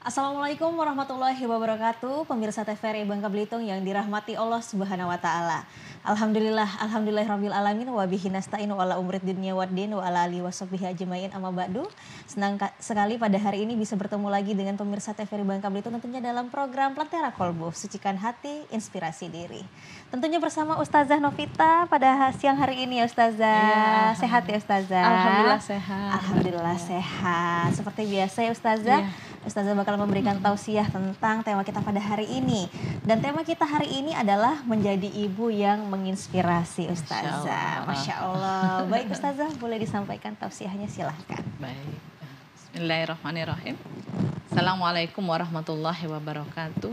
Assalamualaikum warahmatullahi wabarakatuh, pemirsa TVRI Bangka Belitung yang dirahmati Allah Subhanahu wa taala. Alhamdulillahirabbil alamin wa bihi nasta'in wa ala umrid dunya waddin wa ala alihi washabbihi ajmain amma ba'du. Senang sekali pada hari ini bisa bertemu lagi dengan pemirsa TVRI Bangka Belitung tentunya dalam program Plantera Kolbu, Sucikan Hati, Inspirasi Diri. Tentunya bersama Ustazah Novita pada siang hari ini ya Ustazah. Iya, Sehat ya Ustazah? alhamdulillah sehat. Alhamdulillah sehat. Seperti biasa ya Ustazah. Iya. Ustazah bakal memberikan tausiah tentang tema kita pada hari ini. Dan tema kita hari ini adalah menjadi ibu yang menginspirasi Ustazah. Masya Allah. Baik Ustazah, boleh disampaikan tausiahnya, silahkan. Baik. Bismillahirrahmanirrahim. Assalamualaikum warahmatullahi wabarakatuh.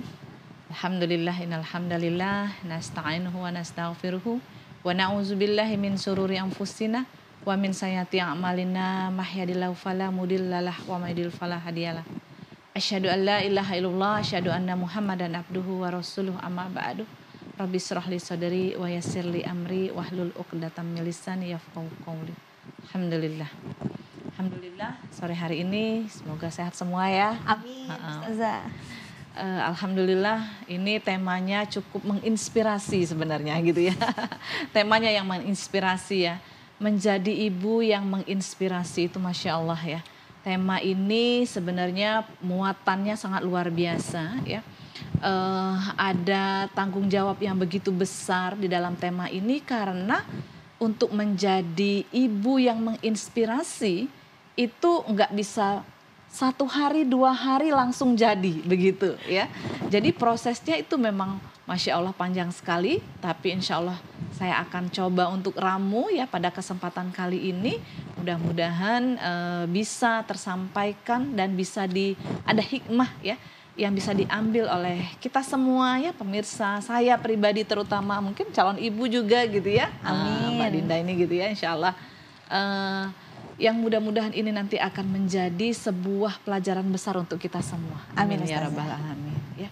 Alhamdulillah innal hamdalillah nasta'inuhu wa nastaghfiruhu wa na'udzubillahi min sururi anfusina wa min sayyiati a'malina mahdihillahu fala mudhillalah wa may yudhlil fala hadiyalah. Asyhadu an la ilaha illallah, asyhadu anna Muhammadan abduhu wa rasuluh, amma ba'du. Rabbi shrah li sadri wa yassir li amri wahlul 'uqdatam min lisani yafqahu qawli. Alhamdulillah. Alhamdulillah sore hari ini semoga sehat semua ya. Amin Ustazah. Alhamdulillah ini temanya cukup menginspirasi sebenarnya gitu ya. Temanya yang menginspirasi ya. Menjadi ibu yang menginspirasi itu Masya Allah ya. Tema ini sebenarnya muatannya sangat luar biasa ya. Ada tanggung jawab yang begitu besar di dalam tema ini karena untuk menjadi ibu yang menginspirasi itu nggak bisa 1 hari 2 hari langsung jadi begitu ya. Jadi prosesnya itu memang Masya Allah panjang sekali, tapi insya Allah saya akan coba untuk ramu ya pada kesempatan kali ini. Mudah-mudahan bisa tersampaikan dan bisa ada hikmah ya yang bisa diambil oleh kita semua ya pemirsa, saya pribadi terutama, mungkin calon ibu juga gitu ya. Amin. Mbak Dinda ini gitu ya insya Allah. Yang mudah-mudahan ini nanti akan menjadi sebuah pelajaran besar untuk kita semua. Amin, Ya Ustazah. Rabbal Alamin ya.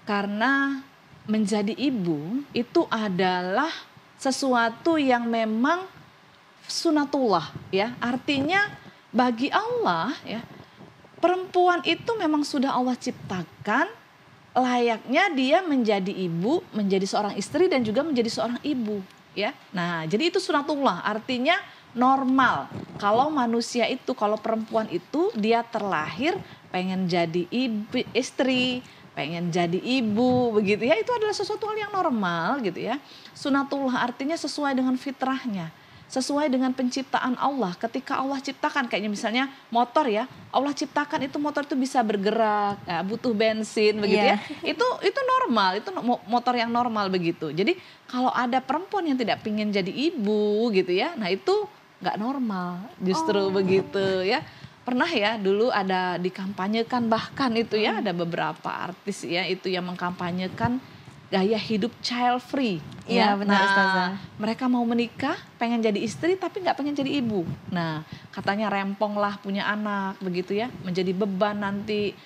Karena menjadi ibu itu adalah sesuatu yang memang sunatullah ya. Artinya bagi Allah ya, perempuan itu memang sudah Allah ciptakan layaknya dia menjadi ibu, menjadi seorang istri dan juga menjadi seorang ibu ya. Nah, jadi itu sunatullah, artinya normal. Kalau manusia itu, kalau perempuan itu dia terlahir pengen jadi ibu, istri, pengen jadi ibu begitu ya, itu adalah sesuatu hal yang normal gitu ya. Sunatullah artinya sesuai dengan fitrahnya, sesuai dengan penciptaan Allah. Ketika Allah ciptakan kayaknya misalnya motor ya, Allah ciptakan itu motor itu bisa bergerak, ya, butuh bensin begitu ya. Itu normal, itu motor yang normal begitu. Jadi kalau ada perempuan yang tidak ingin jadi ibu gitu ya, nah itu nggak normal justru begitu ya. Pernah ya dulu ada dikampanyekan bahkan itu ya, ada beberapa artis ya itu yang mengkampanyekan gaya hidup child free. Iya, benar, Ustazah. Mereka mau menikah, pengen jadi istri tapi nggak pengen jadi ibu. Nah katanya rempong lah punya anak begitu ya, menjadi beban nanti,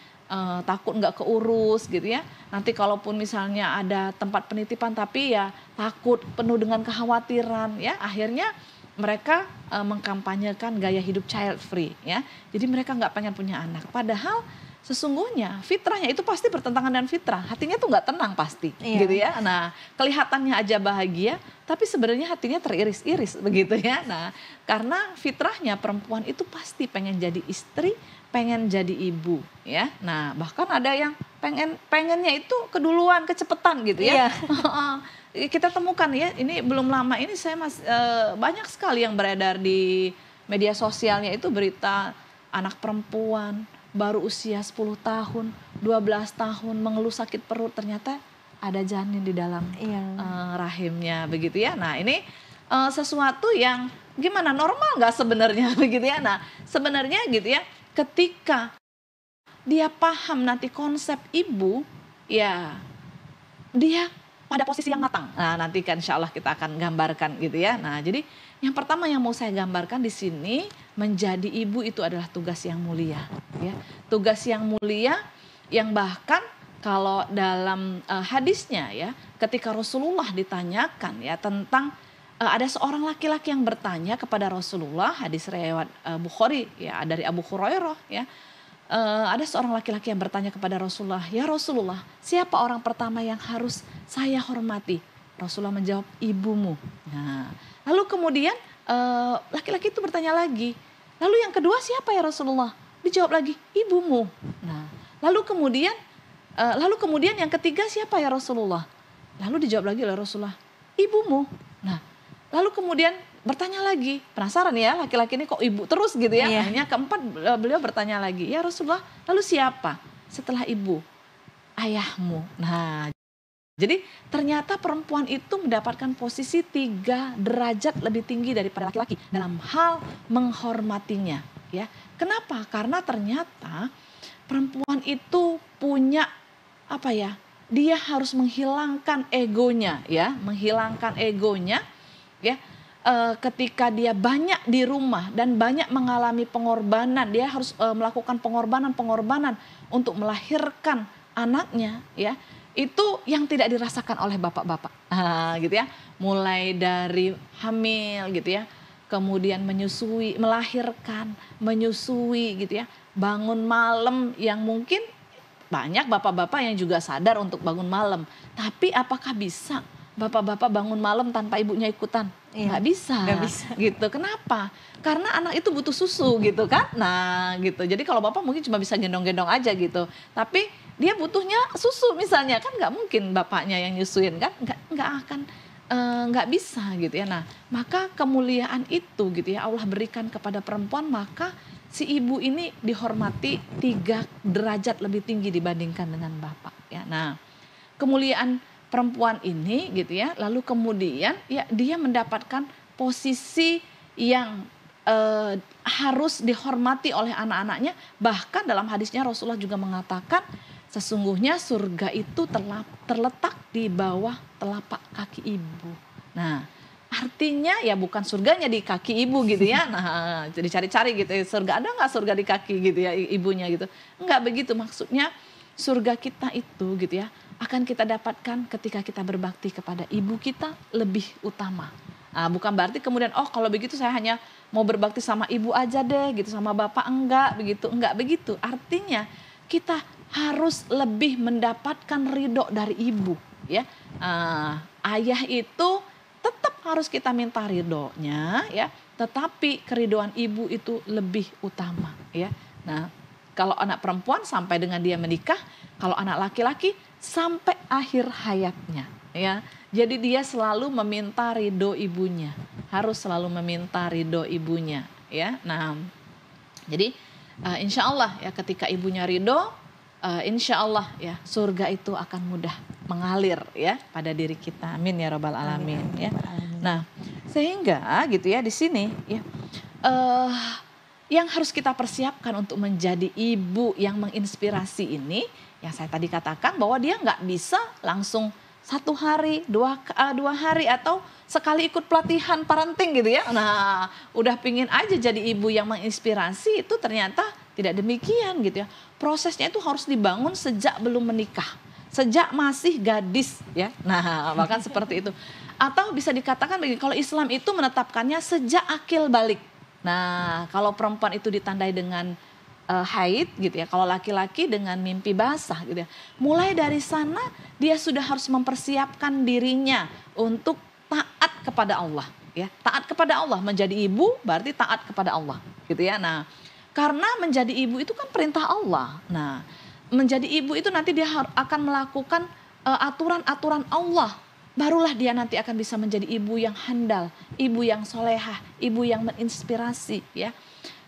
takut nggak keurus gitu ya. Nanti kalaupun misalnya ada tempat penitipan tapi ya takut, penuh dengan kekhawatiran ya. Akhirnya mereka mengkampanyekan gaya hidup child free ya. Jadi mereka nggak pengen punya anak. Padahal sesungguhnya fitrahnya itu pasti bertentangan dengan fitrah. Hatinya tuh nggak tenang pasti gitu ya. Nah kelihatannya aja bahagia tapi sebenarnya hatinya teriris-iris begitu ya. Nah karena fitrahnya perempuan itu pasti pengen jadi istri, pengen jadi ibu ya. Nah bahkan ada yang pengennya itu keduluan, kecepetan gitu ya. Kita temukan ya, ini belum lama ini saya banyak sekali yang beredar di media sosialnya itu berita anak perempuan baru usia 10 tahun, 12 tahun mengeluh sakit perut, ternyata ada janin di dalam rahimnya begitu ya. Nah ini sesuatu yang gimana, normal nggak sebenarnya begitu ya. Nah sebenarnya gitu ya, ketika dia paham nanti konsep ibu ya dia pada posisi yang matang. Nah, nanti kan insya Allah kita akan gambarkan gitu ya. Nah, jadi yang pertama yang mau saya gambarkan di sini, menjadi ibu itu adalah tugas yang mulia. Ya. Tugas yang mulia yang bahkan kalau dalam hadisnya ya, ketika Rasulullah ditanyakan ya tentang ada seorang laki-laki yang bertanya kepada Rasulullah, hadis riwayat Bukhari ya dari Abu Hurairah ya. ada seorang laki-laki yang bertanya kepada Rasulullah, "Ya Rasulullah, siapa orang pertama yang harus saya hormati?" Rasulullah menjawab, "Ibumu." Nah, lalu kemudian laki-laki itu bertanya lagi, "Lalu yang kedua siapa ya Rasulullah?" Dijawab lagi, "Ibumu." Nah, lalu kemudian yang ketiga siapa ya Rasulullah? Lalu dijawab lagi oleh Rasulullah, "Ibumu." Nah, lalu kemudian bertanya lagi, penasaran ya laki-laki ini kok ibu terus gitu ya. Iya. Akhirnya keempat beliau bertanya lagi, "Ya Rasulullah, lalu siapa setelah ibu?" "Ayahmu." Nah, jadi ternyata perempuan itu mendapatkan posisi 3 derajat lebih tinggi daripada laki-laki dalam hal menghormatinya. Ya, kenapa? Karena ternyata perempuan itu punya apa ya? Dia harus menghilangkan egonya, ya, menghilangkan egonya, ya. Ketika dia banyak di rumah dan banyak mengalami pengorbanan, dia harus melakukan pengorbanan untuk melahirkan anaknya, ya. Itu yang tidak dirasakan oleh bapak-bapak, gitu ya. Mulai dari hamil, gitu ya, kemudian menyusui, melahirkan, menyusui, gitu ya, bangun malam yang mungkin banyak bapak-bapak yang juga sadar untuk bangun malam. Tapi apakah bisa bapak-bapak bangun malam tanpa ibunya ikutan? Iya, Nggak bisa, nggak bisa. gitu. Kenapa? Karena anak itu butuh susu gitu kan. Nah gitu, jadi kalau bapak mungkin cuma bisa gendong-gendong aja gitu. Tapi dia butuhnya susu misalnya, kan nggak mungkin bapaknya yang nyusuin kan. Nggak akan, nggak bisa gitu ya. Nah maka kemuliaan itu gitu ya Allah berikan kepada perempuan, maka si ibu ini dihormati 3 derajat lebih tinggi dibandingkan dengan bapak ya. Nah, kemuliaan perempuan ini gitu ya, lalu kemudian ya dia mendapatkan posisi yang harus dihormati oleh anak-anaknya. Bahkan dalam hadisnya Rasulullah juga mengatakan sesungguhnya surga itu terletak di bawah telapak kaki ibu. Nah, artinya ya bukan surganya di kaki ibu gitu ya. Nah, jadi cari-cari gitu ya, surga ada nggak surga di kaki gitu ya ibunya gitu. Enggak begitu, maksudnya surga kita itu gitu ya akan kita dapatkan ketika kita berbakti kepada ibu kita lebih utama. Nah, bukan berarti kemudian oh kalau begitu saya hanya mau berbakti sama ibu aja deh gitu, sama bapak enggak begitu. Artinya kita harus lebih mendapatkan ridho dari ibu ya. Ayah itu tetap harus kita minta ridhonya ya, tetapi keridoan ibu itu lebih utama ya. Nah, kalau anak perempuan sampai dengan dia menikah, kalau anak laki-laki sampai akhir hayatnya ya. Jadi dia selalu meminta ridho ibunya, harus selalu meminta ridho ibunya ya. Nah, jadi insya Allah ya ketika ibunya ridho, insya Allah ya surga itu akan mudah mengalir ya pada diri kita. Amin ya robbal alamin ya. Nah, sehingga gitu ya di sini ya yang harus kita persiapkan untuk menjadi ibu yang menginspirasi ini, yang saya tadi katakan bahwa dia nggak bisa langsung 1 hari, 2 hari atau sekali ikut pelatihan parenting gitu ya. Nah, udah pingin aja jadi ibu yang menginspirasi, itu ternyata tidak demikian gitu ya. Prosesnya itu harus dibangun sejak belum menikah, sejak masih gadis ya. Nah, bahkan seperti itu. Atau bisa dikatakan begini, kalau Islam itu menetapkannya sejak akil balik. Nah, kalau perempuan itu ditandai dengan haid gitu ya, kalau laki-laki dengan mimpi basah gitu ya. Mulai dari sana dia sudah harus mempersiapkan dirinya untuk taat kepada Allah ya. Taat kepada Allah, menjadi ibu berarti taat kepada Allah gitu ya. Nah, karena menjadi ibu itu kan perintah Allah. Nah, menjadi ibu itu nanti dia akan melakukan aturan-aturan Allah. Barulah dia nanti akan bisa menjadi ibu yang handal, ibu yang solehah, ibu yang menginspirasi ya.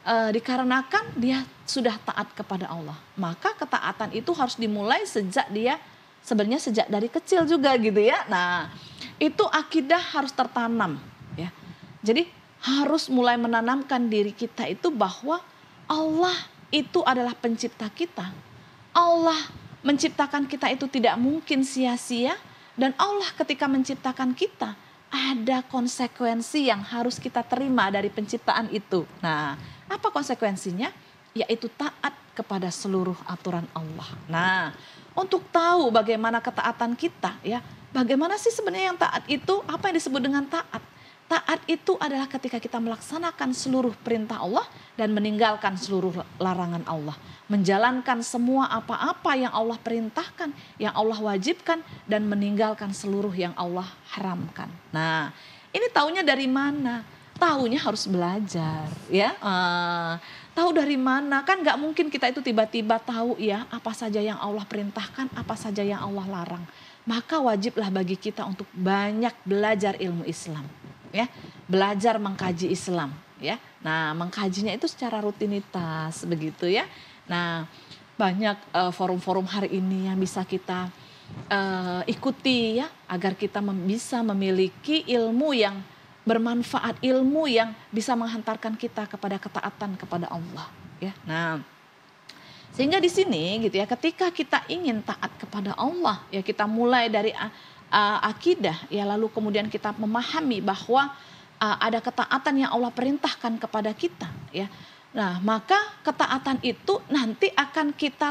Dikarenakan dia sudah taat kepada Allah. Maka ketaatan itu harus dimulai sebenarnya sejak dari kecil juga gitu ya. Nah, itu akidah harus tertanam ya. Jadi harus mulai menanamkan diri kita itu bahwa Allah itu adalah pencipta kita. Allah menciptakan kita itu tidak mungkin sia-sia, dan Allah ketika menciptakan kita ada konsekuensi yang harus kita terima dari penciptaan itu. Nah, apa konsekuensinya? Yaitu taat kepada seluruh aturan Allah. Nah, untuk tahu bagaimana ketaatan kita ya, bagaimana sih sebenarnya yang taat itu, apa yang disebut dengan taat? Taat itu adalah ketika kita melaksanakan seluruh perintah Allah dan meninggalkan seluruh larangan Allah. Menjalankan semua apa-apa yang Allah perintahkan, yang Allah wajibkan, dan meninggalkan seluruh yang Allah haramkan. Nah, ini taunya dari mana? Taunya harus belajar, ya. Tahu dari mana? Kan nggak mungkin kita itu tiba-tiba tahu ya apa saja yang Allah perintahkan, apa saja yang Allah larang. Maka wajiblah bagi kita untuk banyak belajar ilmu Islam. Ya, belajar mengkaji Islam, ya. Nah, mengkajinya itu secara rutinitas begitu ya. Nah, banyak forum-forum hari ini yang bisa kita ikuti ya, agar kita bisa memiliki ilmu yang bermanfaat, ilmu yang bisa menghantarkan kita kepada ketaatan kepada Allah, ya. Nah, sehingga di sini gitu ya, ketika kita ingin taat kepada Allah, ya kita mulai dari akidah, ya lalu kemudian kita memahami bahwa ada ketaatan yang Allah perintahkan kepada kita, ya. Nah, maka ketaatan itu nanti akan kita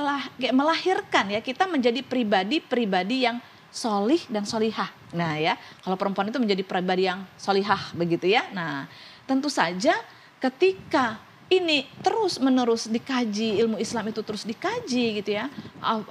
melahirkan ya kita menjadi pribadi-pribadi yang solih dan solihah. Nah ya, kalau perempuan itu menjadi pribadi yang solihah begitu ya. Nah, tentu saja ketika ini terus menerus dikaji, ilmu Islam itu terus dikaji gitu ya,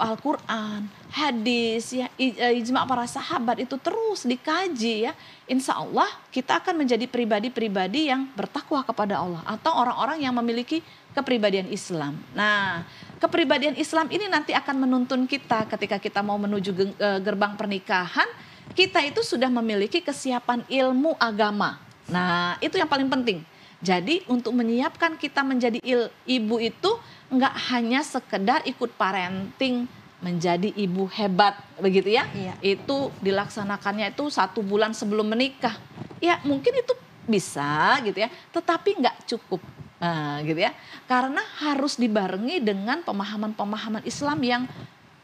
Al-Quran, hadis, ya, ijma para sahabat itu terus dikaji ya, insya Allah kita akan menjadi pribadi-pribadi yang bertakwa kepada Allah atau orang-orang yang memiliki kepribadian Islam. Nah, kepribadian Islam ini nanti akan menuntun kita ketika kita mau menuju gerbang pernikahan, kita itu sudah memiliki kesiapan ilmu agama. Nah, itu yang paling penting. Jadi untuk menyiapkan kita menjadi ibu itu enggak hanya sekedar ikut parenting menjadi ibu hebat begitu ya. Iya. Itu dilaksanakannya itu 1 bulan sebelum menikah. Ya mungkin itu bisa gitu ya, tetapi enggak cukup. Nah, gitu ya. Karena harus dibarengi dengan pemahaman-pemahaman Islam yang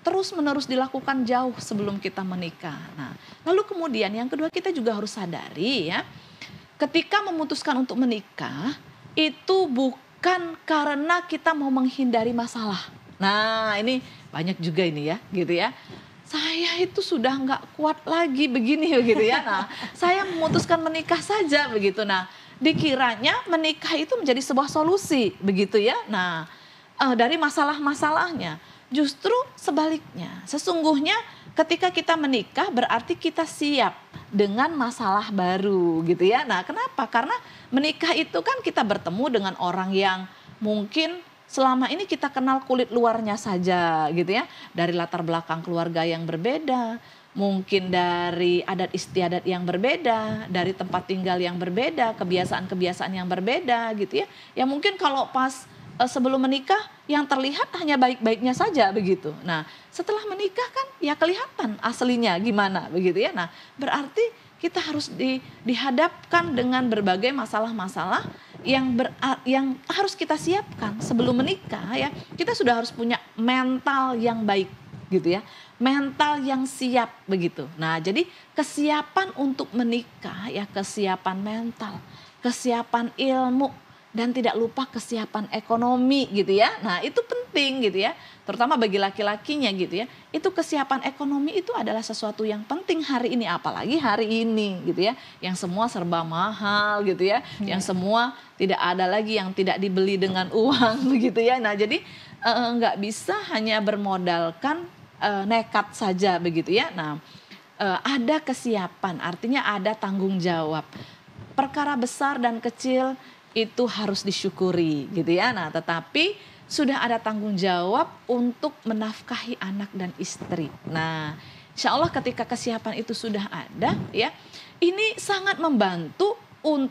terus-menerus dilakukan jauh sebelum kita menikah. Nah, lalu kemudian yang kedua kita juga harus sadari ya, ketika memutuskan untuk menikah, itu bukan karena kita mau menghindari masalah. Nah ini banyak juga ini ya, gitu ya. Saya itu sudah nggak kuat lagi begini begitu ya. Nah saya memutuskan menikah saja begitu. Nah dikiranya menikah itu menjadi sebuah solusi begitu ya. Nah dari masalah-masalahnya justru sebaliknya. Sesungguhnya ketika kita menikah berarti kita siap dengan masalah baru gitu ya. Nah kenapa? Karena menikah itu kan kita bertemu dengan orang yang mungkin selama ini kita kenal kulit luarnya saja gitu ya. Dari latar belakang keluarga yang berbeda, mungkin dari adat istiadat yang berbeda, dari tempat tinggal yang berbeda, kebiasaan-kebiasaan yang berbeda gitu ya. Ya mungkin kalau pas sebelum menikah yang terlihat hanya baik-baiknya saja begitu. Nah setelah menikah kan ya kelihatan aslinya gimana begitu ya. Nah berarti kita harus dihadapkan dengan berbagai masalah-masalah yang harus kita siapkan sebelum menikah ya. Kita sudah harus punya mental yang baik gitu ya. Mental yang siap begitu. Nah jadi kesiapan untuk menikah ya, kesiapan mental, kesiapan ilmu, dan tidak lupa kesiapan ekonomi gitu ya. Nah itu penting gitu ya, terutama bagi laki-lakinya gitu ya. Itu kesiapan ekonomi itu adalah sesuatu yang penting hari ini, apalagi hari ini gitu ya. Yang semua serba mahal gitu ya, yang semua tidak ada lagi yang tidak dibeli dengan uang begitu ya. Nah jadi nggak bisa hanya bermodalkan nekat saja begitu ya. Nah ada kesiapan, artinya ada tanggung jawab. Perkara besar dan kecil itu harus disyukuri gitu ya. Nah tetapi sudah ada tanggung jawab untuk menafkahi anak dan istri. Nah insya Allah ketika kesiapan itu sudah ada ya, ini sangat membantu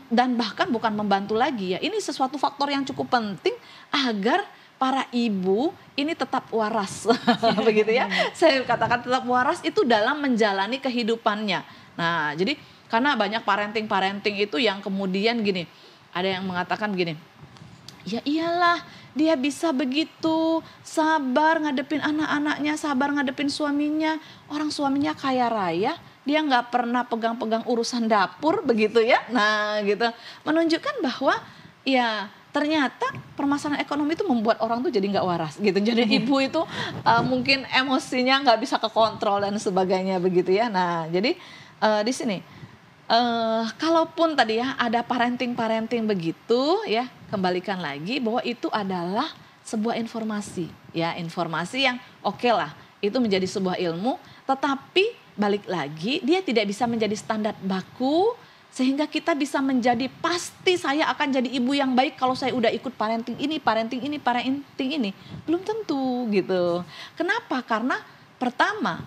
dan bahkan bukan membantu lagi ya. Ini sesuatu faktor yang cukup penting agar para ibu ini tetap waras begitu ya. Saya katakan tetap waras itu dalam menjalani kehidupannya. Nah jadi karena banyak parenting itu yang kemudian gini, ada yang mengatakan begini, ya iyalah dia bisa begitu, sabar ngadepin anak-anaknya, sabar ngadepin suaminya. Orang suaminya kaya raya, dia nggak pernah pegang-pegang urusan dapur begitu ya. Nah gitu, menunjukkan bahwa ya ternyata permasalahan ekonomi itu membuat orang tuh jadi nggak waras gitu. Jadi ibu itu mungkin emosinya nggak bisa kekontrol dan sebagainya begitu ya. Nah jadi di sini Kalaupun tadi ya ada parenting-parenting begitu ya, kembalikan lagi bahwa itu adalah sebuah informasi ya, informasi yang oke lah, itu menjadi sebuah ilmu, tetapi balik lagi dia tidak bisa menjadi standar baku sehingga kita bisa menjadi pasti saya akan jadi ibu yang baik kalau saya udah ikut parenting ini, parenting ini, parenting ini. Belum tentu gitu. Kenapa? Karena pertama,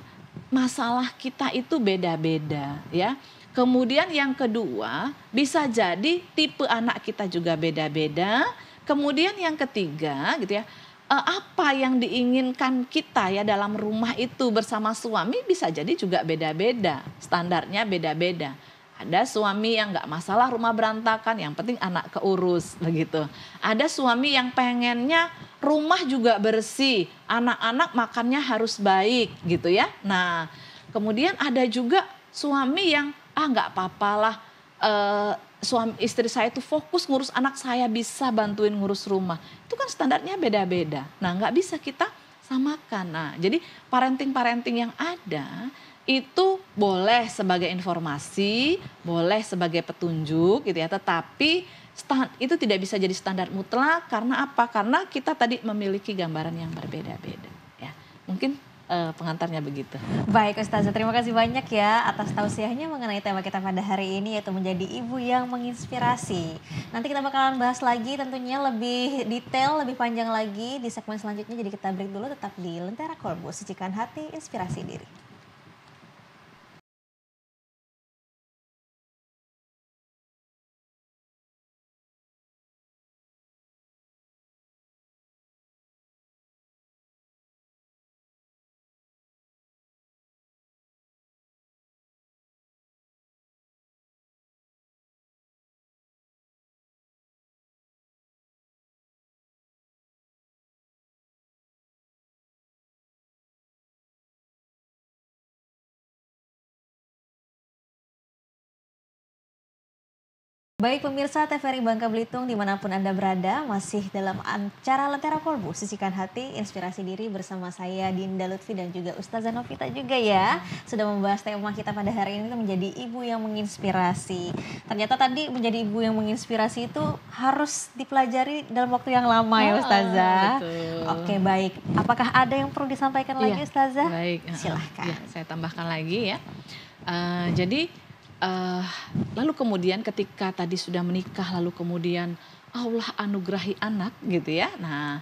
masalah kita itu beda-beda ya. Kemudian yang kedua, bisa jadi tipe anak kita juga beda-beda. Kemudian yang ketiga gitu ya, apa yang diinginkan kita ya dalam rumah itu bersama suami bisa jadi juga beda-beda. Standarnya beda-beda. Ada suami yang nggak masalah rumah berantakan, yang penting anak keurus begitu. Ada suami yang pengennya rumah juga bersih, anak-anak makannya harus baik gitu ya. Nah, kemudian ada juga suami yang nggak apa-apalah, suami istri saya itu fokus ngurus anak, saya bisa bantuin ngurus rumah. Itu kan standarnya beda-beda. Nah, nggak bisa kita samakan. Nah, jadi parenting-parenting yang ada itu boleh sebagai informasi, boleh sebagai petunjuk gitu ya, tetapi itu tidak bisa jadi standar mutlak. Karena apa? Karena kita tadi memiliki gambaran yang berbeda-beda ya. Mungkin pengantarnya begitu. Baik Ustazah, terima kasih banyak ya atas tausiahnya mengenai tema kita pada hari ini, yaitu menjadi ibu yang menginspirasi. Nanti kita bakalan bahas lagi tentunya lebih detail, lebih panjang lagi di segmen selanjutnya. Jadi kita break dulu, tetap di Lentera Kolbu, Sucikan Hati, Inspirasi Diri. Baik pemirsa TVRI Bangka Belitung dimanapun Anda berada, masih dalam acara Lentera Kolbu, Sisihkan Hati, Inspirasi Diri bersama saya Dinda Lutfi dan juga Ustazah Novita juga ya. Sudah membahas tema kita pada hari ini, itu menjadi ibu yang menginspirasi. Ternyata tadi menjadi ibu yang menginspirasi itu harus dipelajari dalam waktu yang lama ya Ustazah. Betul. Oke baik, apakah ada yang perlu disampaikan lagi Ustazah? Baik, Silahkan. Ya, saya tambahkan lagi ya. Jadi lalu kemudian ketika tadi sudah menikah, lalu kemudian Allah anugerahi anak gitu ya. Nah,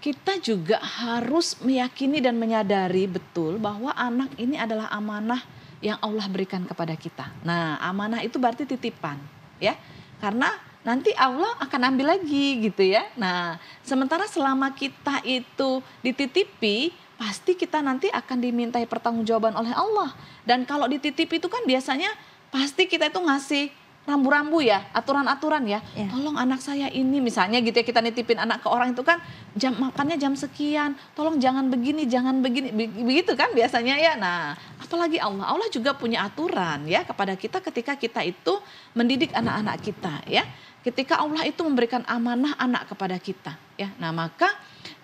kita juga harus meyakini dan menyadari betul bahwa anak ini adalah amanah yang Allah berikan kepada kita. Nah, amanah itu berarti titipan ya. Karena nanti Allah akan ambil lagi gitu ya. Nah, sementara selama kita itu dititipi, pasti kita nanti akan dimintai pertanggungjawaban oleh Allah. Dan kalau dititipi itu kan biasanya pasti kita itu ngasih rambu-rambu ya, aturan-aturan ya. Ya. Tolong anak saya ini misalnya gitu ya, kita nitipin anak ke orang itu kan jam makannya jam sekian. Tolong jangan begini, jangan begini. Begitu kan biasanya ya. Nah, apalagi Allah. Allah juga punya aturan ya kepada kita ketika kita itu mendidik anak-anak kita ya. Ketika Allah itu memberikan amanah anak kepada kita ya. Nah, maka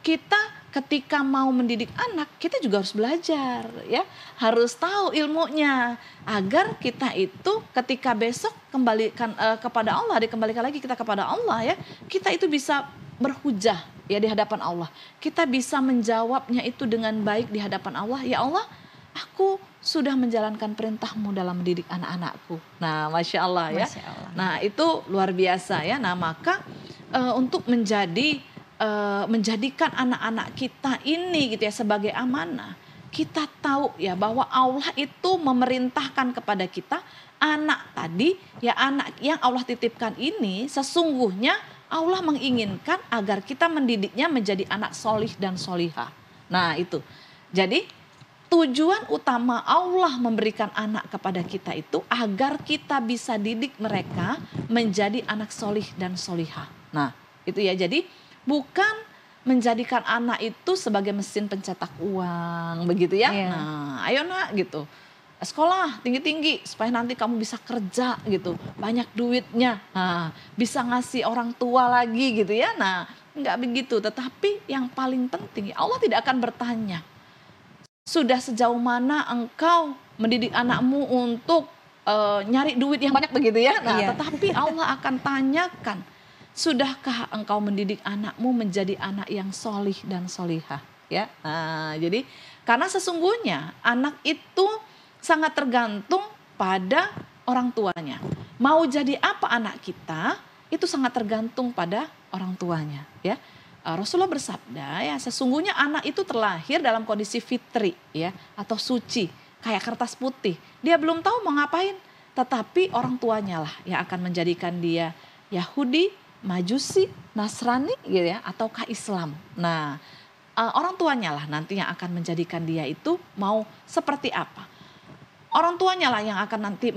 kita ketika mau mendidik anak, kita juga harus belajar ya, harus tahu ilmunya agar kita itu ketika besok kembalikan kepada Allah, dikembalikan lagi kita kepada Allah ya, kita itu bisa berhujah ya di hadapan Allah. Kita bisa menjawabnya itu dengan baik di hadapan Allah. Ya Allah, aku sudah menjalankan perintahmu dalam mendidik anak-anakku. Nah, Masya Allah ya. Masya Allah. Nah, itu luar biasa ya. Nah, maka untuk menjadikan anak-anak kita ini gitu ya sebagai amanah. Kita tahu ya bahwa Allah itu memerintahkan kepada kita anak tadi ya, anak yang Allah titipkan ini sesungguhnya Allah menginginkan agar kita mendidiknya menjadi anak solih dan solihah. Nah itu. Jadi tujuan utama Allah memberikan anak kepada kita itu agar kita bisa didik mereka menjadi anak solih dan solihah. Nah itu ya, jadi bukan menjadikan anak itu sebagai mesin pencetak uang begitu ya. Iya. Nah, ayo nak gitu. Sekolah tinggi-tinggi supaya nanti kamu bisa kerja gitu. Banyak duitnya. Nah, bisa ngasih orang tua lagi gitu ya. Nah, enggak begitu. Tetapi yang paling penting Allah tidak akan bertanya, sudah sejauh mana engkau mendidik anakmu untuk nyari duit yang banyak begitu ya. Nah, Iya. tetapi Allah akan tanyakan, sudahkah engkau mendidik anakmu menjadi anak yang solih dan solihah? Ya, nah, jadi karena sesungguhnya anak itu sangat tergantung pada orang tuanya. Mau jadi apa anak kita itu sangat tergantung pada orang tuanya. Ya, Rasulullah bersabda ya, sesungguhnya anak itu terlahir dalam kondisi fitri ya atau suci kayak kertas putih. Dia belum tahu mau ngapain, tetapi orang tuanya lah yang akan menjadikan dia Yahudi, Majusi, Nasrani gitu ya, ataukah Islam. Nah, orang tuanya lah nanti yang akan menjadikan dia itu mau seperti apa. Orang tuanya lah yang akan nanti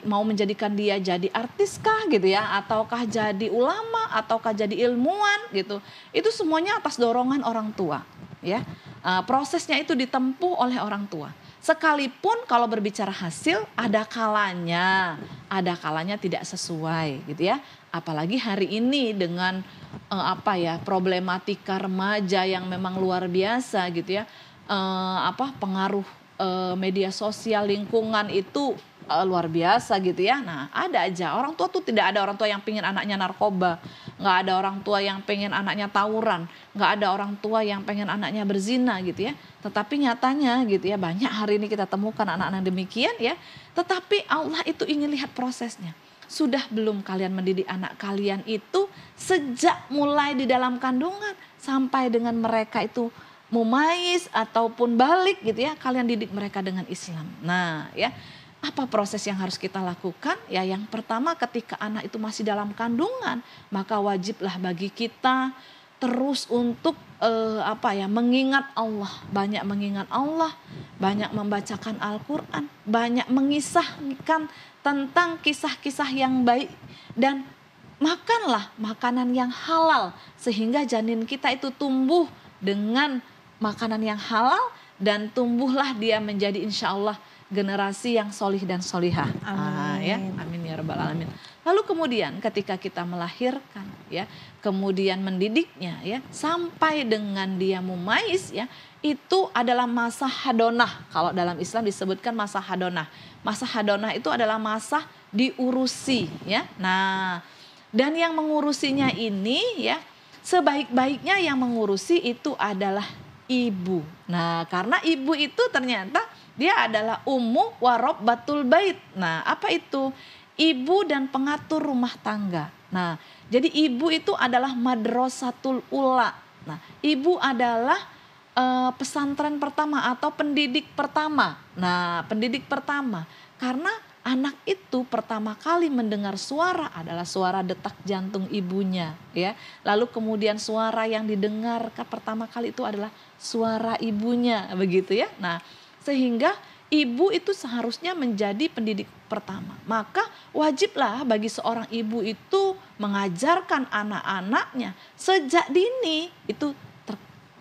mau menjadikan dia jadi artis kah gitu ya, ataukah jadi ulama, ataukah jadi ilmuwan gitu. Itu semuanya atas dorongan orang tua ya. Prosesnya itu ditempuh oleh orang tua. Sekalipun kalau berbicara hasil ada kalanya tidak sesuai gitu ya. Apalagi hari ini dengan problematika remaja yang memang luar biasa gitu ya. Pengaruh media sosial, lingkungan itu luar biasa gitu ya. Nah, ada aja orang tua tuh, tidak ada orang tua yang pengen anaknya narkoba, nggak ada orang tua yang pengen anaknya tawuran, nggak ada orang tua yang pengen anaknya berzina gitu ya. Tetapi nyatanya gitu ya, banyak hari ini kita temukan anak-anak demikian ya. Tetapi Allah itu ingin lihat prosesnya. Sudah belum kalian mendidik anak kalian itu sejak mulai di dalam kandungan sampai dengan mereka itu mumais ataupun balik gitu ya, kalian didik mereka dengan Islam. Nah ya, apa proses yang harus kita lakukan? Ya, yang pertama ketika anak itu masih dalam kandungan, maka wajiblah bagi kita terus untuk mengingat Allah, banyak mengingat Allah, banyak membacakan Al-Quran, banyak mengisahkan tentang kisah-kisah yang baik, dan makanlah makanan yang halal sehingga janin kita itu tumbuh dengan makanan yang halal dan tumbuhlah dia menjadi insya Allah generasi yang solih dan solihah. Amin. Amin ya rabbal alamin. Lalu kemudian ketika kita melahirkan ya, kemudian mendidiknya ya, sampai dengan dia mumais ya, itu adalah masa hadonah. Kalau dalam Islam disebutkan masa hadonah. Masa hadonah itu adalah masa diurusi ya. Nah, dan yang mengurusinya ini ya, sebaik-baiknya yang mengurusi itu adalah ibu. Nah, karena ibu itu ternyata dia adalah ummu wa rabbatul bait. Nah, apa itu? Ibu dan pengatur rumah tangga. Nah, jadi ibu itu adalah madrasatul ula. Nah, ibu adalah pesantren pertama atau pendidik pertama. Nah, pendidik pertama. Karena anak itu pertama kali mendengar suara adalah suara detak jantung ibunya ya. Lalu kemudian suara yang didengar pertama kali itu adalah suara ibunya begitu ya. Nah, sehingga ibu itu seharusnya menjadi pendidik pertama. Maka wajiblah bagi seorang ibu itu mengajarkan anak-anaknya sejak dini itu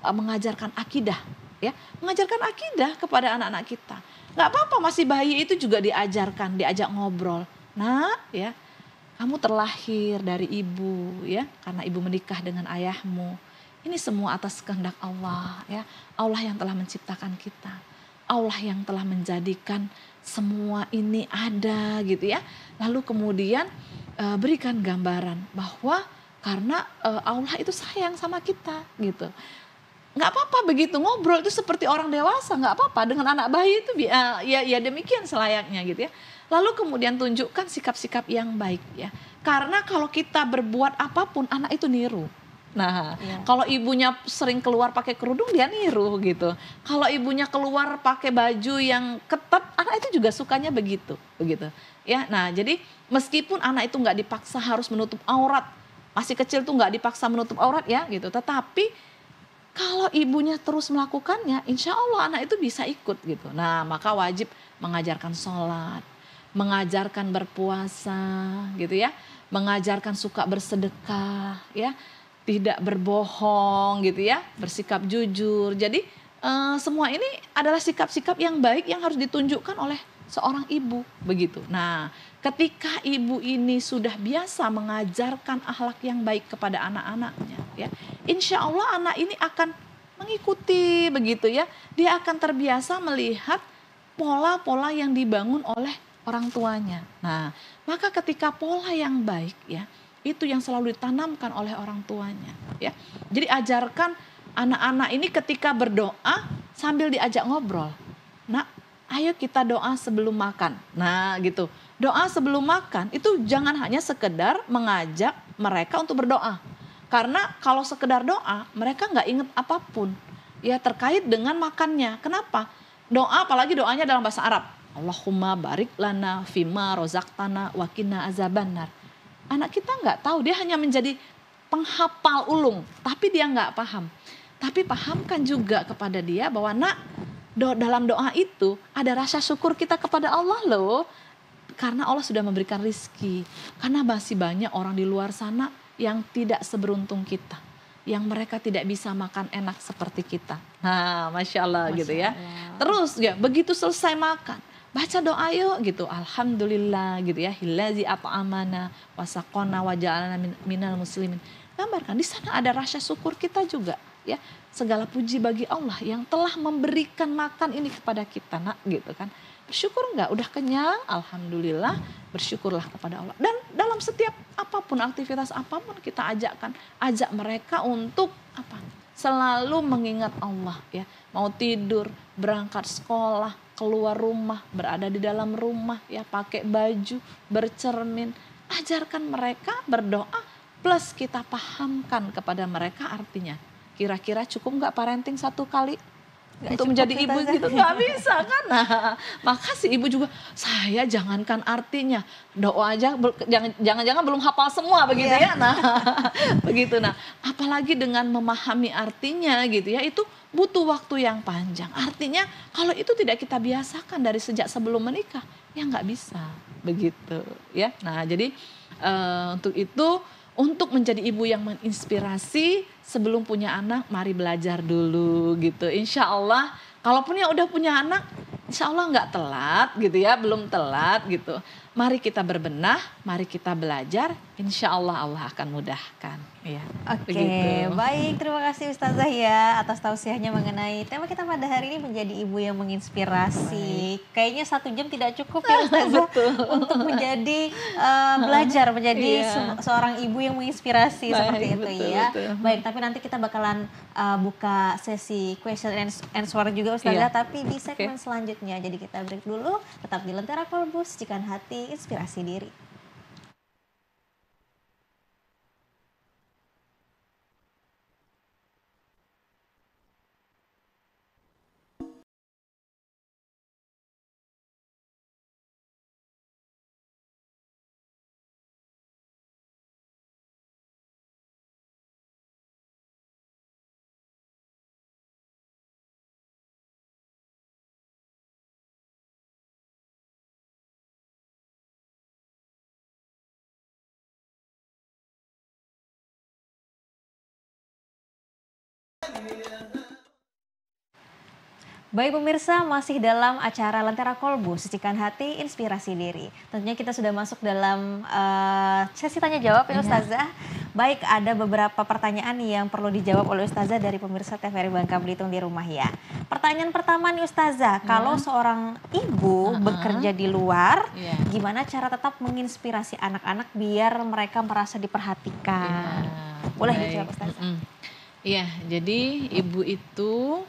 mengajarkan akidah ya, mengajarkan akidah kepada anak-anak kita. Nggak apa-apa masih bayi itu juga diajarkan, diajak ngobrol. Nah ya, kamu terlahir dari ibu ya, karena ibu menikah dengan ayahmu. Ini semua atas kehendak Allah ya. Allah yang telah menciptakan kita. Allah yang telah menjadikan semua ini ada gitu ya. Lalu kemudian berikan gambaran bahwa karena Allah itu sayang sama kita gitu. Nggak apa-apa begitu ngobrol itu seperti orang dewasa, nggak apa-apa dengan anak bayi itu ya demikian selayaknya gitu ya. Lalu kemudian tunjukkan sikap-sikap yang baik ya. Karena kalau kita berbuat apapun anak itu niru. Nah, kalau ibunya sering keluar pakai kerudung dia niru gitu. Kalau ibunya keluar pakai baju yang ketat, anak itu juga sukanya begitu. Ya, nah jadi meskipun anak itu nggak dipaksa harus menutup aurat, masih kecil tuh nggak dipaksa menutup aurat ya gitu. Tetapi kalau ibunya terus melakukannya, insya Allah anak itu bisa ikut gitu. Nah, maka wajib mengajarkan sholat, mengajarkan berpuasa gitu ya, mengajarkan suka bersedekah ya, tidak berbohong gitu ya, bersikap jujur. Jadi semua ini adalah sikap-sikap yang baik yang harus ditunjukkan oleh seorang ibu begitu. Nah, ketika ibu ini sudah biasa mengajarkan akhlak yang baik kepada anak-anaknya ya, insya Allah anak ini akan mengikuti begitu ya. Dia akan terbiasa melihat pola-pola yang dibangun oleh orang tuanya. Nah, maka ketika pola yang baik ya, itu yang selalu ditanamkan oleh orang tuanya ya. Jadi ajarkan anak-anak ini ketika berdoa sambil diajak ngobrol. Nah, ayo kita doa sebelum makan. Nah, gitu. Doa sebelum makan itu jangan hanya sekedar mengajak mereka untuk berdoa. Karena kalau sekedar doa, mereka nggak ingat apapun ya terkait dengan makannya. Kenapa? Doa, apalagi doanya dalam bahasa Arab. Allahumma barik lana fima rozaktana wakina azabannar. Anak kita nggak tahu, dia hanya menjadi penghafal ulung, tapi dia nggak paham. Tapi pahamkan juga kepada dia bahwa nak, dalam doa itu ada rasa syukur kita kepada Allah loh. Karena Allah sudah memberikan rizki. Karena masih banyak orang di luar sana yang tidak seberuntung kita. Yang mereka tidak bisa makan enak seperti kita. Nah, Masya Allah gitu ya. Terus ya begitu selesai makan, baca doa yuk gitu. Alhamdulillah gitu ya. Hilazi at'amana wasaqona waja'alana minal muslimin. Gambarkan di sana ada rasa syukur kita juga ya. Segala puji bagi Allah yang telah memberikan makan ini kepada kita nak gitu kan. Bersyukur enggak? Udah kenyang? Alhamdulillah, bersyukurlah kepada Allah. Dan dalam setiap apapun, aktivitas apapun kita ajak mereka untuk apa? Selalu mengingat Allah ya. Mau tidur, berangkat sekolah, keluar rumah, berada di dalam rumah ya, pakai baju, bercermin. Ajarkan mereka berdoa plus kita pahamkan kepada mereka artinya. Kira-kira cukup enggak parenting 1 kali? Untuk menjadi ibu gitu nggak bisa kan. Nah, maka si ibu juga saya jangankan artinya, doa aja jangan-jangan belum hafal semua begitu ya. Nah, begitu. Nah, apalagi dengan memahami artinya gitu ya, itu butuh waktu yang panjang. Artinya kalau itu tidak kita biasakan dari sejak sebelum menikah, ya nggak bisa begitu ya. Nah, jadi untuk itu, untuk menjadi ibu yang menginspirasi, sebelum punya anak, mari belajar dulu gitu. Insya Allah, kalaupun yang udah punya anak, insya Allah nggak telat gitu ya, belum telat gitu. Mari kita berbenah, mari kita belajar, insya Allah Allah akan mudahkan. Ya, Oke, begitu. baik, terima kasih Ustazah ya atas tausiahnya mengenai tema kita pada hari ini, menjadi ibu yang menginspirasi. Kayaknya 1 jam tidak cukup ya Ustazah untuk menjadi belajar menjadi seorang ibu yang menginspirasi seperti itu ya. Baik, tapi nanti kita bakalan buka sesi question and answer juga Ustazah, tapi di segmen selanjutnya. Jadi kita break dulu, tetap di Lentera Kolbu, Sucikan Hati, Inspirasi Diri. Baik pemirsa, masih dalam acara Lentera Kolbu, Sucikan Hati, Inspirasi Diri. Tentunya kita sudah masuk dalam sesi tanya jawab ya Ustazah. Baik, ada beberapa pertanyaan yang perlu dijawab oleh Ustazah dari pemirsa TVRI Bangka Belitung di rumah ya. Pertanyaan pertama nih Ustazah, kalau seorang ibu bekerja di luar, gimana cara tetap menginspirasi anak-anak biar mereka merasa diperhatikan? Boleh dijawab Ustazah? Iya, jadi ibu itu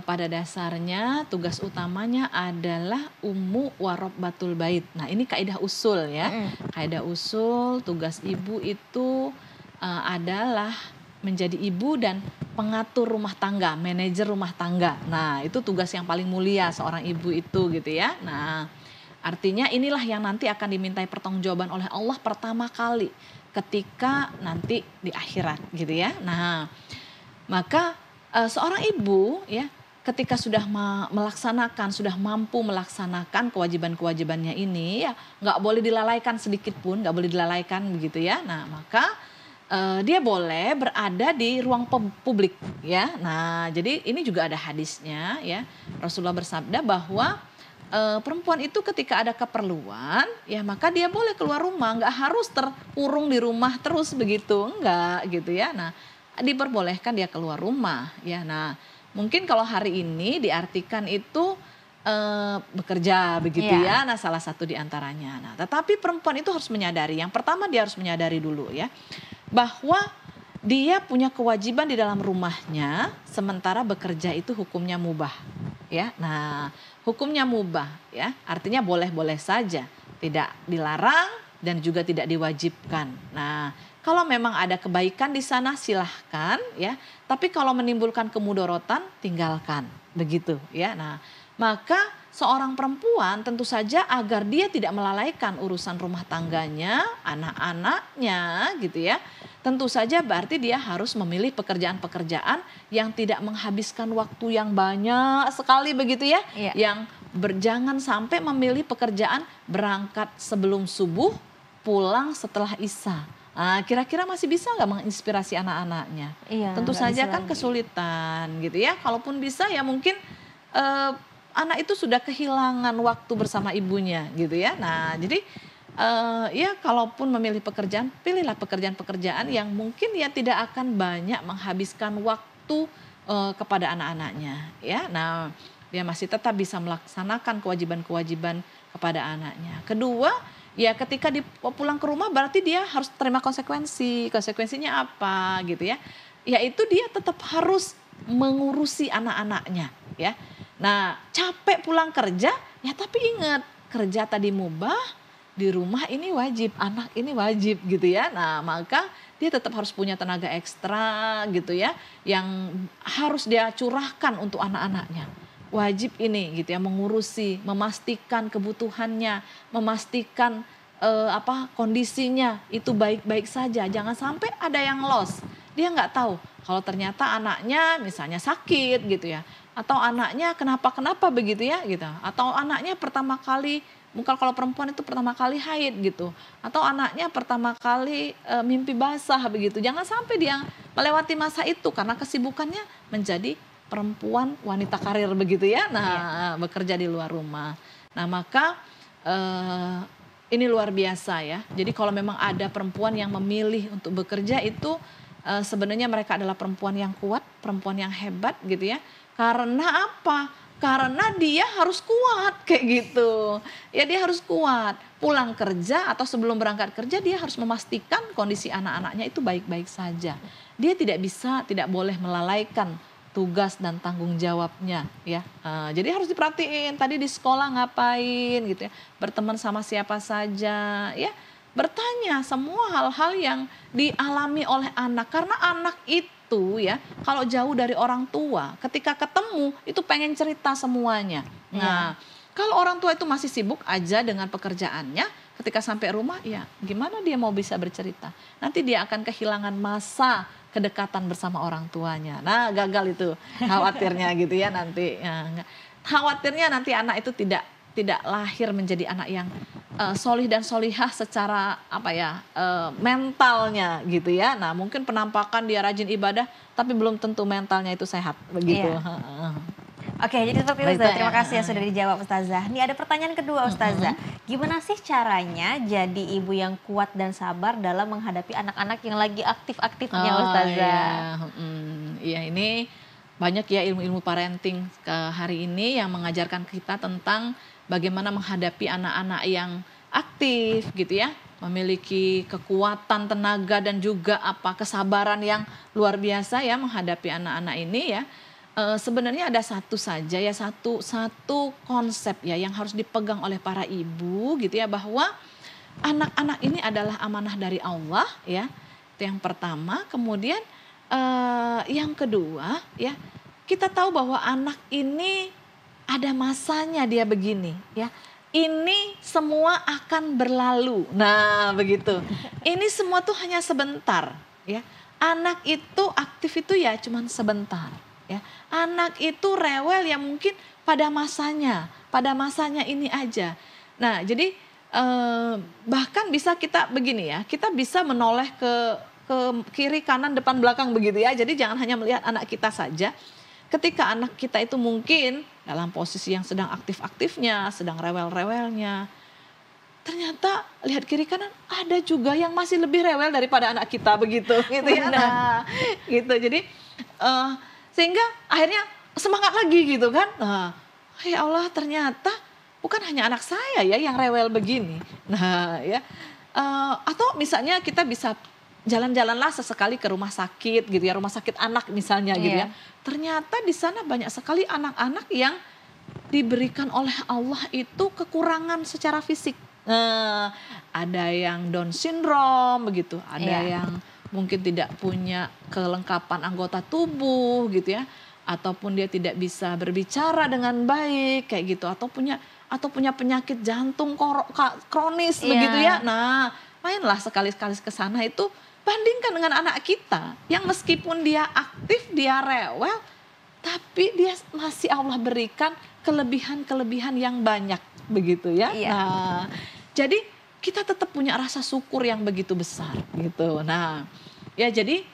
pada dasarnya tugas utamanya adalah ummu warabbatul bait. Nah, ini kaidah usul ya. Kaidah usul, tugas ibu itu adalah menjadi ibu dan pengatur rumah tangga, manajer rumah tangga. Nah, itu tugas yang paling mulia seorang ibu itu gitu ya. Nah, artinya inilah yang nanti akan dimintai pertanggungjawaban oleh Allah pertama kali ketika nanti di akhirat gitu ya. Nah, maka seorang ibu ya ketika sudah melaksanakan, sudah mampu melaksanakan kewajiban-kewajibannya ini ya nggak boleh dilalaikan sedikit pun, nggak boleh dilalaikan begitu ya. Nah, maka dia boleh berada di ruang publik ya. Nah, jadi ini juga ada hadisnya ya. Rasulullah bersabda bahwa perempuan itu ketika ada keperluan ya maka dia boleh keluar rumah, nggak harus terkurung di rumah terus begitu, enggak gitu ya. Nah, diperbolehkan dia keluar rumah ya. Nah, mungkin kalau hari ini diartikan itu bekerja begitu Iya. ya. Nah, salah satu di antaranya. Nah, tetapi perempuan itu harus menyadari, yang pertama dia harus menyadari dulu ya, bahwa dia punya kewajiban di dalam rumahnya, sementara bekerja itu hukumnya mubah. Ya, nah hukumnya mubah ya, artinya boleh-boleh saja, tidak dilarang dan juga tidak diwajibkan. Nah, kalau memang ada kebaikan di sana silahkan ya, tapi kalau menimbulkan kemudorotan tinggalkan, begitu ya. Nah, maka seorang perempuan tentu saja agar dia tidak melalaikan urusan rumah tangganya, anak-anaknya gitu ya. Tentu saja berarti dia harus memilih pekerjaan-pekerjaan yang tidak menghabiskan waktu yang banyak sekali begitu ya. Iya. Yang jangan sampai memilih pekerjaan berangkat sebelum subuh, pulang setelah isya. Nah, kira-kira masih bisa nggak menginspirasi anak-anaknya? Iya, Tentu nggak bisa saja kan lagi. kesulitan gitu ya. Kalaupun bisa ya mungkin eh, anak itu sudah kehilangan waktu bersama ibunya gitu ya. Nah, jadi ya kalaupun memilih pekerjaan, pilihlah pekerjaan-pekerjaan yang mungkin ya tidak akan banyak menghabiskan waktu kepada anak-anaknya ya. Nah, dia masih tetap bisa melaksanakan kewajiban-kewajiban kepada anaknya. Kedua, ya ketika pulang ke rumah berarti dia harus terima konsekuensi. Konsekuensinya apa gitu ya. Yaitu dia tetap harus mengurusi anak-anaknya ya. Nah, capek pulang kerja, ya tapi ingat, kerja tadi mubah, di rumah ini wajib, anak ini wajib gitu ya. Nah, maka dia tetap harus punya tenaga ekstra gitu ya, yang harus dia curahkan untuk anak-anaknya. Wajib ini gitu ya, mengurusi, memastikan kebutuhannya, memastikan kondisinya itu baik-baik saja. Jangan sampai ada yang lost. Dia nggak tahu kalau ternyata anaknya misalnya sakit gitu ya, atau anaknya kenapa-kenapa begitu ya gitu, atau anaknya pertama kali, mungkin kalau perempuan itu pertama kali haid gitu, atau anaknya pertama kali mimpi basah begitu. Jangan sampai dia melewati masa itu karena kesibukannya menjadi perempuan wanita karir begitu ya. Nah, bekerja di luar rumah. Nah, maka ini luar biasa ya. Jadi kalau memang ada perempuan yang memilih untuk bekerja itu sebenarnya mereka adalah perempuan yang kuat, perempuan yang hebat gitu ya. Karena apa? Karena dia harus kuat kayak gitu. Ya dia harus kuat. Pulang kerja atau sebelum berangkat kerja dia harus memastikan kondisi anak-anaknya itu baik-baik saja. Dia tidak boleh melalaikan tugas dan tanggung jawabnya ya. Jadi harus diperhatiin tadi di sekolah ngapain gitu ya. Berteman sama siapa saja ya. Bertanya semua hal-hal yang dialami oleh anak. Karena anak itu ya, kalau jauh dari orang tua, ketika ketemu itu pengen cerita semuanya. Nah, kalau orang tua itu masih sibuk aja dengan pekerjaannya, ketika sampai rumah ya gimana dia mau bisa bercerita? Nanti dia akan kehilangan masa kedekatan bersama orang tuanya. Nah, gagal itu khawatirnya gitu ya nanti. Ya, khawatirnya nanti anak itu tidak lahir menjadi anak yang solih dan solihah secara mentalnya gitu ya. Nah mungkin penampakan dia rajin ibadah tapi belum tentu mentalnya itu sehat begitu. Iya. Oke, jadi seperti itu Ustazah. Terima kasih ya sudah dijawab Ustazah. Ini ada pertanyaan kedua Ustazah. Gimana sih caranya jadi ibu yang kuat dan sabar dalam menghadapi anak-anak yang lagi aktif-aktifnya Ustazah? Iya, ini banyak ya ilmu-ilmu parenting ke hari ini yang mengajarkan kita tentang bagaimana menghadapi anak-anak yang aktif gitu ya, memiliki kekuatan tenaga dan juga kesabaran yang luar biasa ya menghadapi anak-anak ini ya. Sebenarnya ada satu saja ya, satu konsep ya yang harus dipegang oleh para ibu gitu ya, bahwa anak-anak ini adalah amanah dari Allah ya. Itu yang pertama. Kemudian yang kedua ya, kita tahu bahwa anak ini ada masanya dia begini ya. Ini semua akan berlalu. Nah, begitu. Ini semua tuh hanya sebentar ya. Anak itu aktif itu ya cuman sebentar ya. Anak itu rewel ya mungkin pada masanya ini aja. Nah, jadi bahkan bisa kita begini ya, kita bisa menoleh ke kiri, kanan, depan, belakang begitu ya. Jadi jangan hanya melihat anak kita saja. Ketika anak kita itu mungkin dalam posisi yang sedang aktif-aktifnya, sedang rewel-rewelnya, ternyata lihat kiri kanan ada juga yang masih lebih rewel daripada anak kita begitu gitu ya. Nah, gitu. Jadi sehingga akhirnya semangat lagi gitu kan. Nah, Ya Allah, ternyata bukan hanya anak saya ya yang rewel begini. Nah ya, atau misalnya kita bisa jalan-jalanlah sesekali ke rumah sakit gitu ya, rumah sakit anak misalnya gitu ya. Iya, Ternyata di sana banyak sekali anak-anak yang diberikan oleh Allah itu kekurangan secara fisik. Ada yang Down syndrome begitu, ada iya, yang mungkin tidak punya kelengkapan anggota tubuh gitu ya, ataupun dia tidak bisa berbicara dengan baik kayak gitu, atau punya penyakit jantung kronis begitu ya. iya, Nah, mainlah sekali-sekali ke sana itu, bandingkan dengan anak kita yang meskipun dia aktif, dia rewel, tapi dia masih Allah berikan kelebihan-kelebihan yang banyak begitu ya. iya. Nah, jadi kita tetap punya rasa syukur yang begitu besar gitu. Nah, ya jadi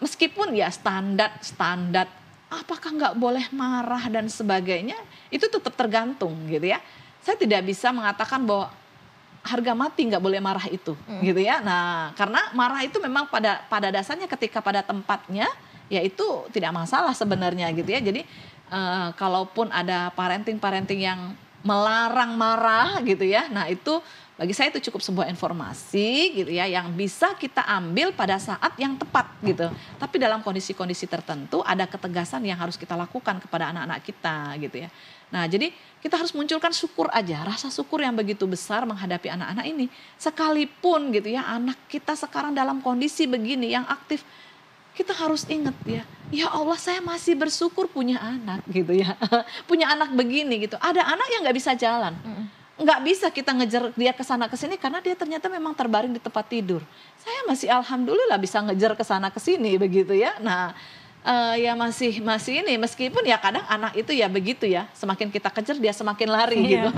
meskipun ya standar apakah nggak boleh marah dan sebagainya, itu tetap tergantung gitu ya. Saya tidak bisa mengatakan bahwa harga mati nggak boleh marah itu gitu ya. Nah, karena marah itu memang pada dasarnya ketika pada tempatnya ya itu tidak masalah sebenarnya gitu ya. Jadi kalaupun ada parenting yang melarang marah gitu ya. Nah, itu bagi saya itu cukup sebuah informasi gitu ya yang bisa kita ambil pada saat yang tepat gitu. Tapi dalam kondisi-kondisi tertentu ada ketegasan yang harus kita lakukan kepada anak-anak kita gitu ya. Nah, jadi kita harus munculkan syukur aja, rasa syukur yang begitu besar menghadapi anak-anak ini. Sekalipun gitu ya, anak kita sekarang dalam kondisi begini yang aktif, kita harus ingat ya, ya Allah saya masih bersyukur punya anak gitu ya. Punya anak begini gitu. Ada anak yang nggak bisa jalan. Nggak bisa kita ngejar dia ke sana ke sini karena dia ternyata memang terbaring di tempat tidur. Saya masih alhamdulillah bisa ngejar ke sana ke sini begitu ya. Nah, ya masih ini meskipun ya kadang anak itu ya begitu ya, semakin kita kejar dia semakin lari Iya. gitu.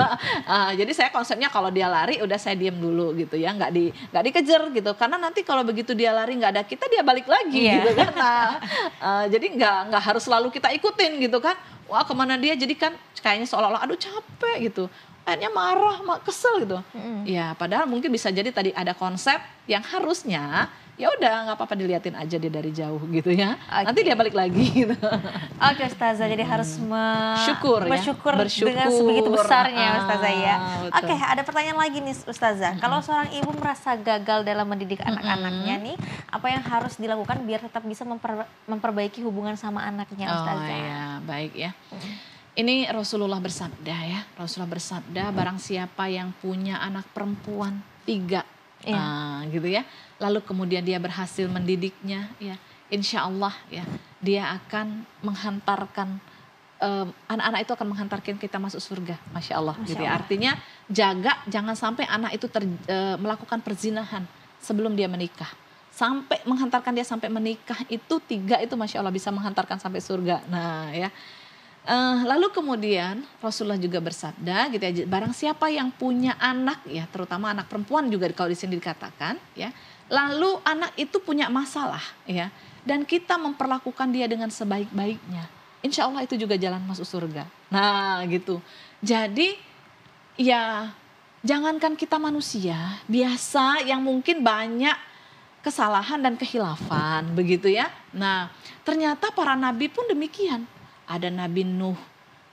Jadi saya konsepnya kalau dia lari udah saya diam dulu gitu ya, nggak dikejar gitu. Karena nanti kalau begitu dia lari nggak ada kita dia balik lagi Iya. gitu kan. Nah, jadi nggak harus selalu kita ikutin gitu kan. Wah, kemana dia jadi kan kayaknya seolah-olah aduh capek gitu. Akhirnya marah, kesel gitu. Mm-mm. Ya, padahal mungkin bisa jadi tadi ada konsep yang harusnya ya udah nggak apa-apa diliatin aja dia dari jauh gitu ya. Nanti dia Oke. balik lagi gitu. Oke Ustazah, jadi harus Syukur ya, bersyukur dengan bersyukur. sebegitu besarnya Ustazah ya. Betul. Oke, ada pertanyaan lagi nih Ustazah. Kalau seorang ibu merasa gagal dalam mendidik anak-anaknya nih, apa yang harus dilakukan biar tetap bisa memperbaiki hubungan sama anaknya Oh Ustazah? ya, baik ya. Ini Rasulullah bersabda ya. Rasulullah bersabda barang siapa yang punya anak perempuan 3, Iya. gitu ya. Lalu kemudian dia berhasil mendidiknya ya. Insya Allah ya dia akan menghantarkan anak-anak itu akan menghantarkan kita masuk surga, masya Allah. Masya Gitu ya. Allah. Artinya jaga jangan sampai anak itu melakukan perzinahan sebelum dia menikah. Sampai menghantarkan dia sampai menikah itu 3 itu masya Allah bisa menghantarkan sampai surga. Nah ya. Lalu kemudian Rasulullah juga bersabda gitu ya, barang siapa yang punya anak ya, terutama anak perempuan juga kalau di sini dikatakan ya, lalu anak itu punya masalah ya, dan kita memperlakukan dia dengan sebaik-baiknya, insya Allah itu juga jalan masuk surga. Nah gitu, jadi ya jangankan kita manusia biasa yang mungkin banyak kesalahan dan kehilafan begitu ya. Nah ternyata para nabi pun demikian. Ada Nabi Nuh,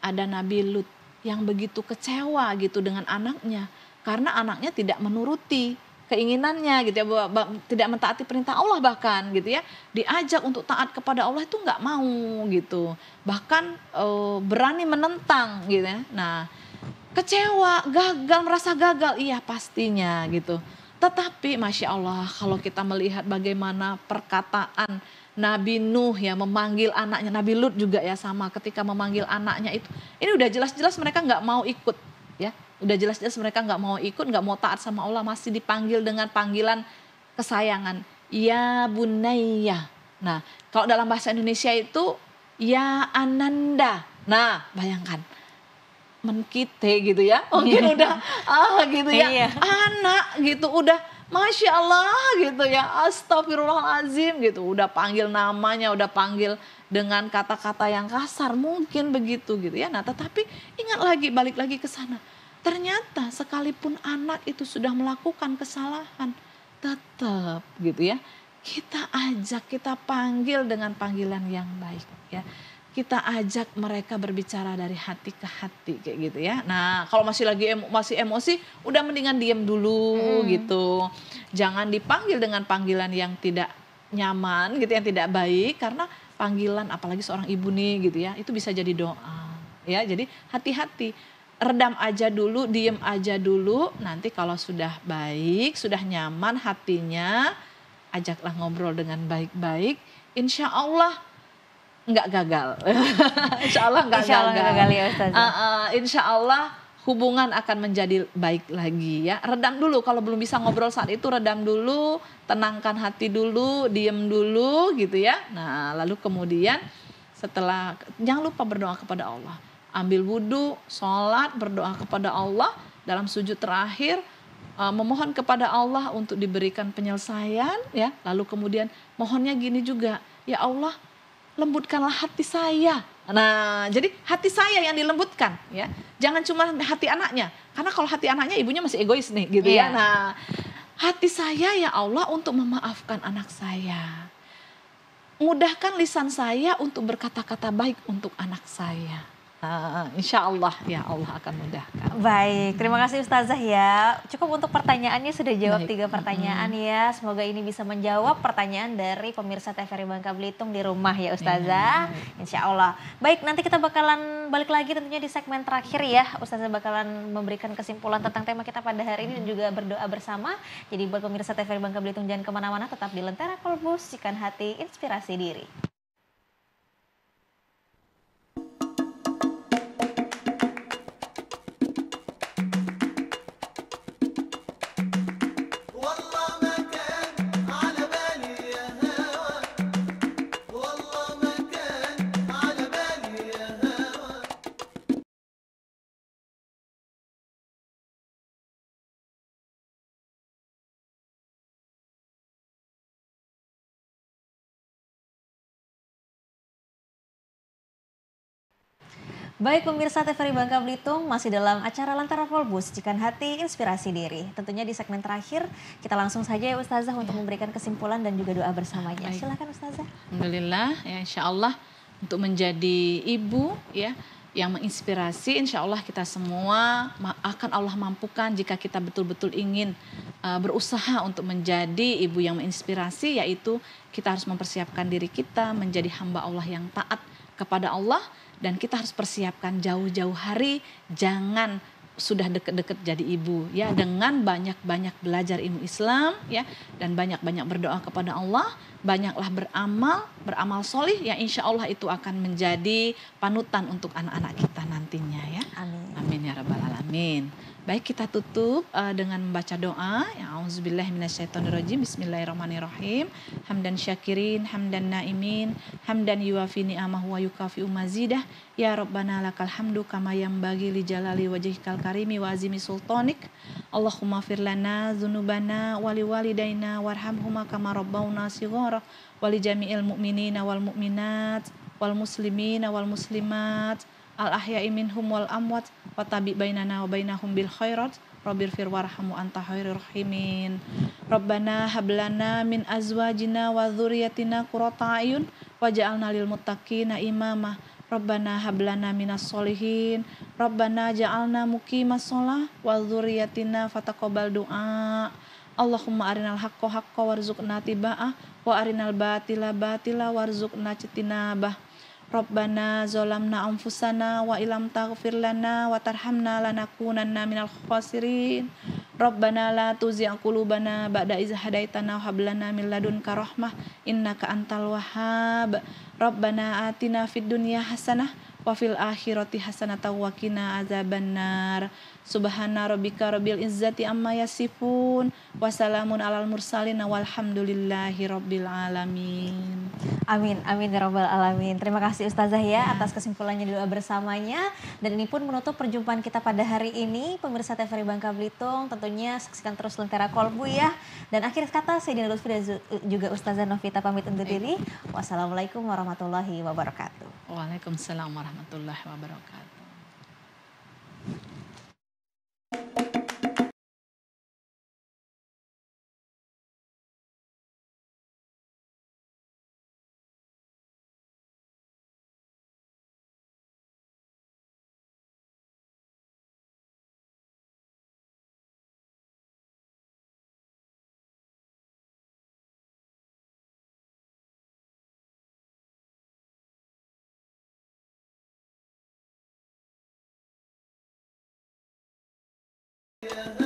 ada Nabi Lut yang begitu kecewa gitu dengan anaknya. Karena anaknya tidak menuruti keinginannya gitu ya, tidak mentaati perintah Allah bahkan gitu ya. Diajak untuk taat kepada Allah itu nggak mau gitu. Bahkan berani menentang gitu ya. Nah kecewa, gagal, merasa gagal, iya pastinya gitu. Tetapi Masya Allah kalau kita melihat bagaimana perkataan Nabi Nuh ya memanggil anaknya, Nabi Lut juga ya sama ketika memanggil anaknya itu. Ini udah jelas-jelas mereka nggak mau ikut ya. Udah jelas-jelas mereka nggak mau ikut, nggak mau taat sama Allah, masih dipanggil dengan panggilan kesayangan. Ya Bunayya. Nah kalau dalam bahasa Indonesia itu ya Ananda. Nah bayangkan. Menkite gitu ya, mungkin udah gitu ya, Iya. anak gitu udah Masya Allah gitu ya, astagfirullahaladzim gitu, udah panggil namanya, udah panggil dengan kata-kata yang kasar mungkin begitu gitu ya. Nah tetapi ingat lagi, balik lagi ke sana, ternyata sekalipun anak itu sudah melakukan kesalahan, tetap gitu ya, kita ajak, kita panggil dengan panggilan yang baik ya. kita ajak mereka berbicara dari hati ke hati kayak gitu ya. Nah, kalau masih masih emosi, udah mendingan diem dulu gitu. Jangan dipanggil dengan panggilan yang tidak nyaman gitu, yang tidak baik, karena panggilan apalagi seorang ibu nih gitu ya, itu bisa jadi doa. Ya, jadi hati-hati. Redam aja dulu, diem aja dulu. Nanti kalau sudah baik, sudah nyaman hatinya, ajaklah ngobrol dengan baik-baik. Insya Allah nggak gagal. Insya Allah nggak Insya Allah nggak gagal. gagal ya Ustazah. Insya Allah hubungan akan menjadi baik lagi ya. Redam dulu, kalau belum bisa ngobrol saat itu redam dulu, tenangkan hati dulu, diem dulu gitu ya. Nah lalu kemudian setelah, jangan lupa berdoa kepada Allah. Ambil wudhu, sholat, berdoa kepada Allah dalam sujud terakhir, memohon kepada Allah untuk diberikan penyelesaian ya. Lalu kemudian mohonnya gini juga, ya Allah lembutkanlah hati saya. Nah, jadi hati saya yang dilembutkan ya. Jangan cuma hati anaknya. Karena kalau hati anaknya ibunya masih egois nih gitu ya. Iya. Nah, hati saya ya Allah untuk memaafkan anak saya. Mudahkan lisan saya untuk berkata-kata baik untuk anak saya. Insya Allah ya Allah akan mudahkan. Baik, terima kasih Ustazah ya. Cukup untuk pertanyaannya sudah jawab Baik. 3 pertanyaan ya. Semoga ini bisa menjawab pertanyaan dari pemirsa TVRI Bangka Belitung di rumah ya Ustazah. Insya Allah. Baik, nanti kita bakalan balik lagi tentunya di segmen terakhir ya. Ustazah bakalan memberikan kesimpulan tentang tema kita pada hari ini dan juga berdoa bersama. Jadi buat pemirsa TVRI Bangka Belitung jangan kemana-mana, tetap di Lentera Kolbu, Sikan Hati, Inspirasi Diri. والله ما كان على بالي يا هوى والله ما كان على بالي يا هوى Baik pemirsa TVRI Bangka Belitung, masih dalam acara Lentera Kolbu, Cikan Hati, Inspirasi Diri. Tentunya di segmen terakhir, kita langsung saja ya Ustazah untuk memberikan kesimpulan dan juga doa bersamanya. Baik. Silakan Ustazah. Alhamdulillah ya, insya Allah untuk menjadi ibu ya yang menginspirasi, insya Allah kita semua akan Allah mampukan jika kita betul-betul ingin berusaha untuk menjadi ibu yang menginspirasi, yaitu kita harus mempersiapkan diri kita menjadi hamba Allah yang taat kepada Allah, dan kita harus persiapkan jauh-jauh hari, jangan sudah deket-deket jadi ibu ya, dengan banyak-banyak belajar ilmu Islam ya, dan banyak-banyak berdoa kepada Allah, banyaklah beramal solih ya, insya Allah itu akan menjadi panutan untuk anak-anak kita nantinya ya. Amin. Amin ya rabbal alamin. Baik, kita tutup dengan membaca doa. Ya auzubillahi minasyaitonirrajim. Bismillahirrahmanirrahim. Hamdan syakirin, hamdan naimin, hamdan yuwafi ni'amahu wa yukafi'u mazidah. Ya Rabbana lakal hamdu kama yanbaghi li jalali wajhikal karimi wa azimi sultanik. Allahumma fir lana dzunubana wa liwalidaina warhamhuma kama rabbawna shighara wa li jami'il mu'minina wal mu'minat wal muslimina wal muslimat al ahya'i minhum wal amwat wa tabi bainana wa bainahum bil khairat rabbirfir warhamu anta khairur rahimin. Rabbana hablana min azwajina wa dzurriyyatina qurrata a'yun waj'alna lil muttaqina imama. Rabbana hablana minas solihin. Rabbana ja'alna muqimas shalah wa dzurriyyatina fataqabbal du'a. Allahumma arinal haqqo haqqo warzuqna tiba'ah wa arinal batila batila warzuqna jitinabah. Rabbana zolamna anfusana wa ilam taghfir lana wa tarhamna lanakunanna minal khasirin. Rabbana la tuzigh qulubana ba'da idh hadaitana wa hab lana min ladunka rahmah innaka antal wahhab. Rabbana atina fid dunya hasanah wa fil akhirati hasanatan wa qina azabannar. Subhana rabbika rabbil izzati amma yasifun wa salamun alal mursalin walhamdulillahi rabbil alamin. Amin, amin ya rabbal alamin. Terima kasih Ustazah ya atas kesimpulannya di doa bersamanya. Dan ini pun menutup perjumpaan kita pada hari ini. Pemirsa TVRI Bangka Belitung, tentunya saksikan terus Lentera Kolbu ya. Dan akhir kata saya Dina Lutfi dan juga Ustazah Novita pamit undur diri. Wassalamualaikum warahmatullahi wabarakatuh. Waalaikumsalam warahmatullahi wabarakatuh. يا